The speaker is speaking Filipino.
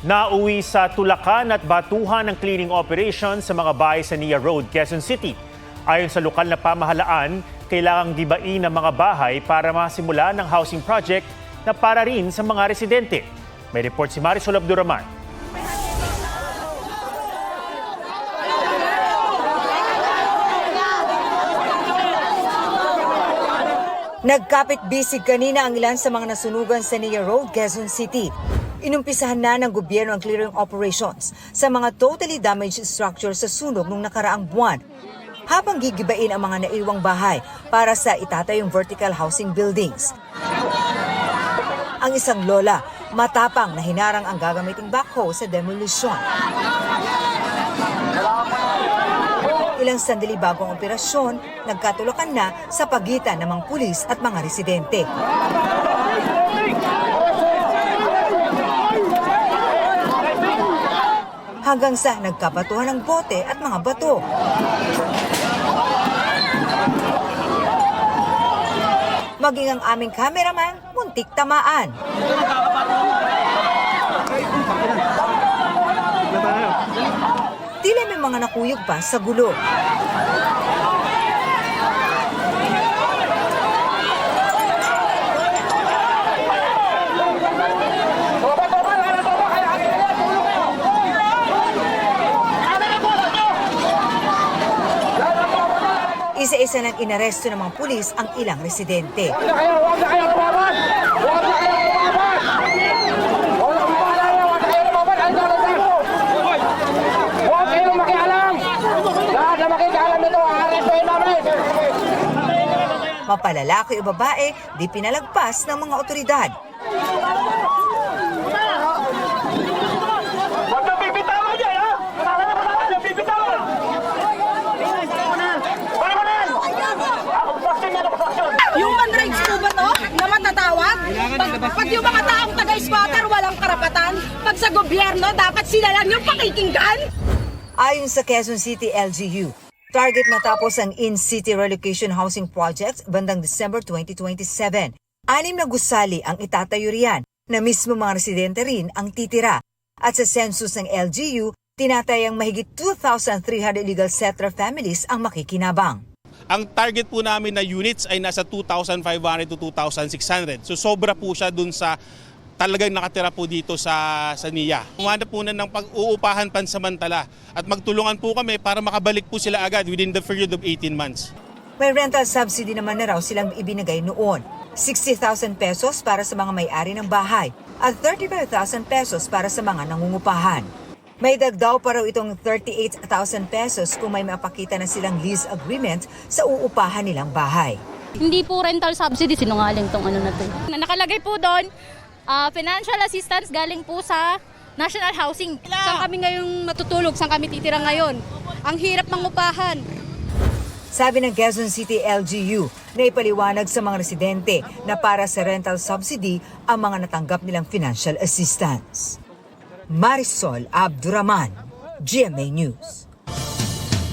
Nauwi sa tulakan at batuhan ng cleaning operation sa mga bahay sa Nia Road, Quezon City. Ayon sa lokal na pamahalaan, kailangang gibain ang mga bahay para masimula ng housing project na para rin sa mga residente. May report si Marisol Abduraman. Nagkapit-bisig kanina ang ilan sa mga nasunugan sa Nia Road, Quezon City. Inumpisahan na ng gobyerno ang clearing operations sa mga totally damaged structures sa sunog nung nakaraang buwan, habang gigibain ang mga naiwang bahay para sa itatayong vertical housing buildings. Ang isang lola, matapang na hinarang ang gagamiting backhoe sa demolition. Ilang sandali bago ang operasyon, nagkatulakan na sa pagitan ng mga pulis at mga residente. Hanggang sa nagkabatuhan ng bote at mga bato. Maging ang aming cameraman, muntik tamaan. Tila may mga nakuyog pa sa gulo. Isa-isa nang inaresto ng mga pulis ang ilang residente. Huwag na kayo lumaban! Huwag na kayo lumaban! Huwag na kayo lumaban! Huwag kayong makialam! Lahat na makikialam nito, aarestuhin namin! Mapalalaki o babae, di pinalagpas ng mga otoridad. Huwag na bibitawan niya, ha? Wala na bibitawan! Human rights po ba to? Na matatawag? Pag yung mga taong taga-squatter walang karapatan, pag sa gobyerno dapat sila lang yung pakikinggan? Ayon sa Quezon City LGU, target matapos ang in-city relocation housing project bandang December 2027. 6 na gusali ang itatayo riyan na mismo mga residente rin ang titira. At sa census ng LGU, tinatayang mahigit 2,300 illegal settler families ang makikinabang. Ang target po namin na units ay nasa 2,500 to 2,600. So sobra po siya dun sa talagang nakatira po dito sa NIA. Humanap po na ng pag-uupahan pansamantala at magtulungan po kami para makabalik po sila agad within the period of 18 months. May rental subsidy naman na raw silang ibinigay noon. 60,000 pesos para sa mga may-ari ng bahay at 35,000 pesos para sa mga nangungupahan. May dagdaw pa raw itong 38,000 pesos kung may mapakita na silang lease agreement sa uupahan nilang bahay. Hindi po rental subsidy, sinungaling tong ano na to. Nakalagay po doon, financial assistance galing po sa National Housing. Saan kami ngayong matutulog? Saan kami titira ngayon? Ang hirap ng upahan. Sabi ng Quezon City LGU na ipaliwanag sa mga residente na para sa rental subsidy ang mga natanggap nilang financial assistance. Marisol Abduraman, GMA News.